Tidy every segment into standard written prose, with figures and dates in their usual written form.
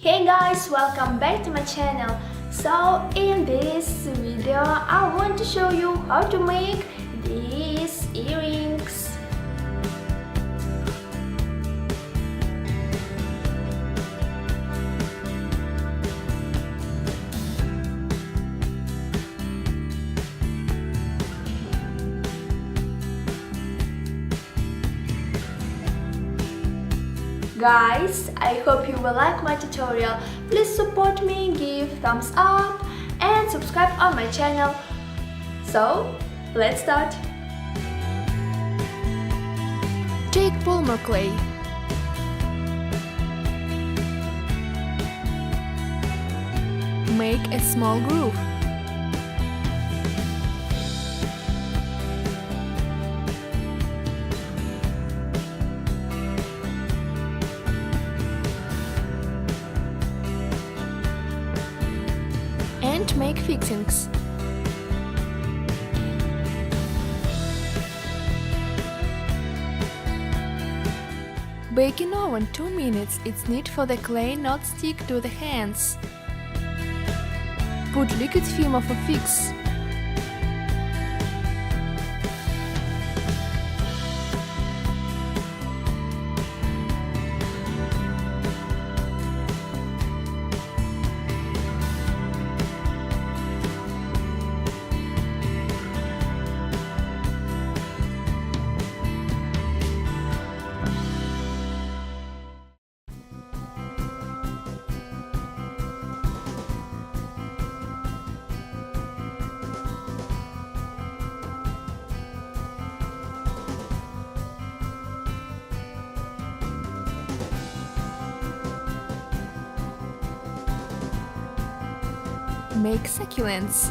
Hey guys, welcome back to my channel. So in this video I want to show you how to make these earrings. Guys, I hope you will like my tutorial. Please support me, give thumbs up and subscribe on my channel. So, let's start. Take polymer clay. Make a small groove. And make fixings. Bake in oven 2 minutes. It's neat for the clay not stick to the hands. Put liquid film of a fix. Make succulents.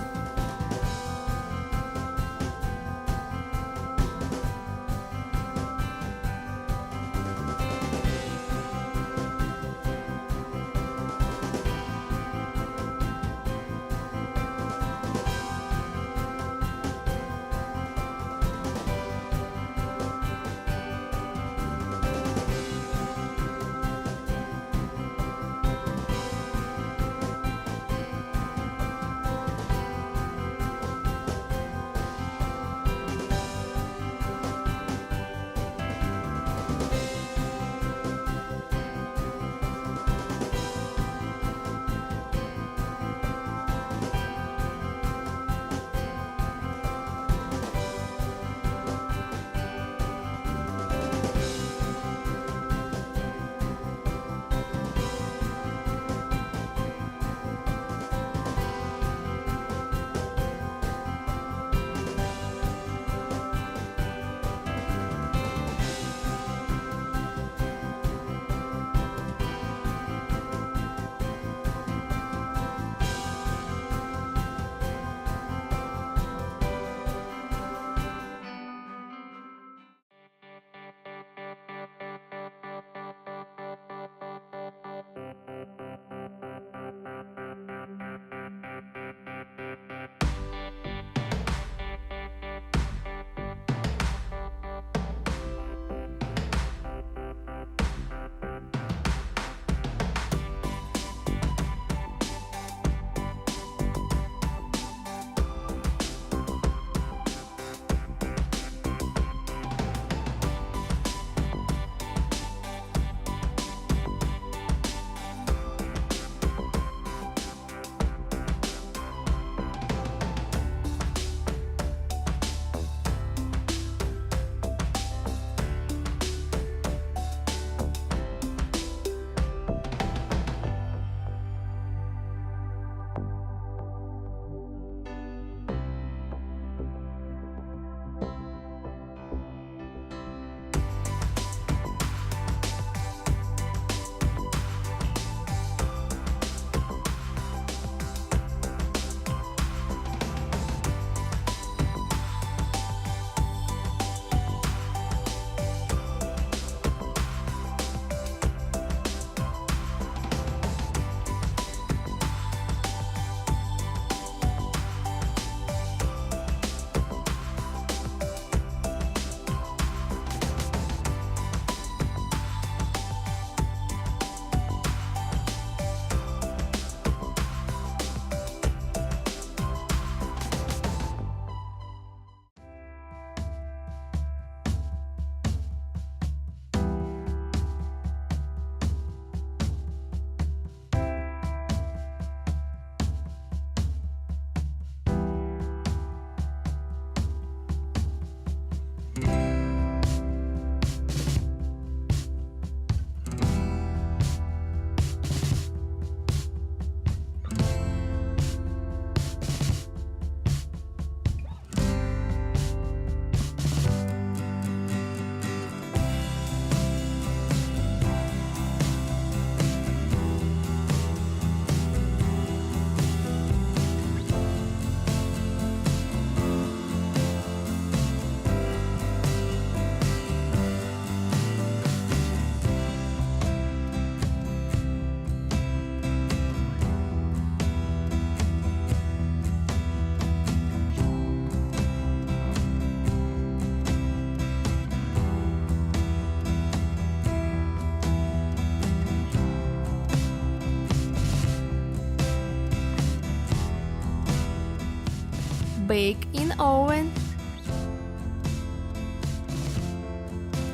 Bake in oven.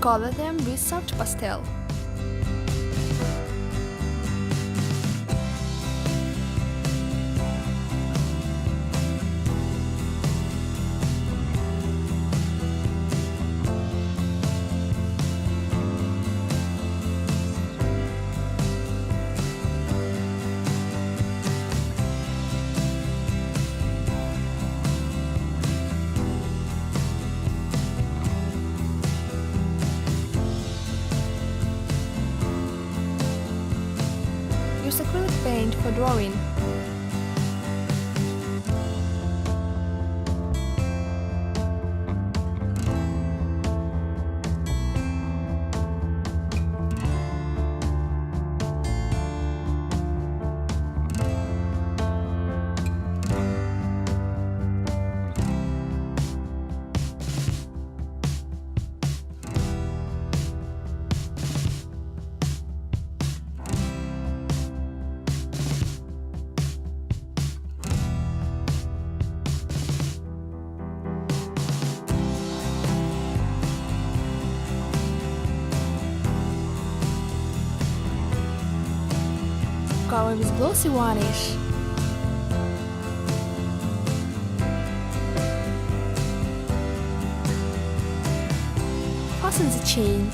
Color them with soft pastel. Use acrylic paint for drawing. Cover with glossy varnish. Fasten the chain.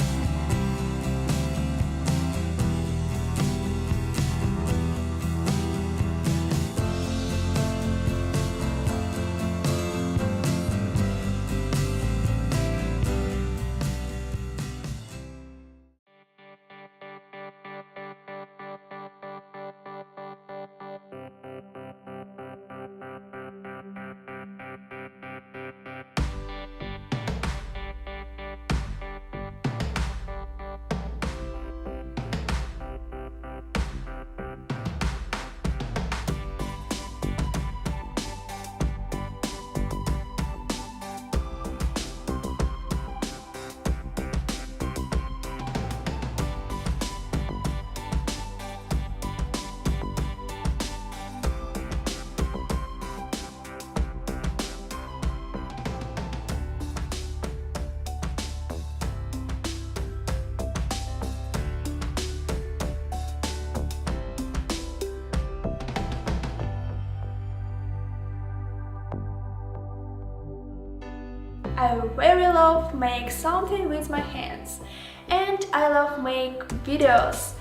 I very love make something with my hands, and I love make videos.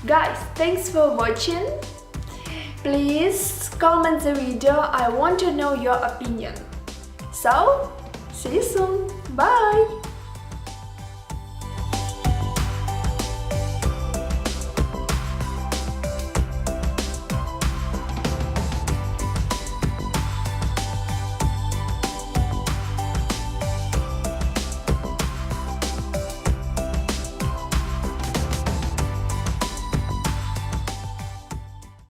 Guys, thanks for watching. Please comment the video, I want to know your opinion. So, see you soon. Bye!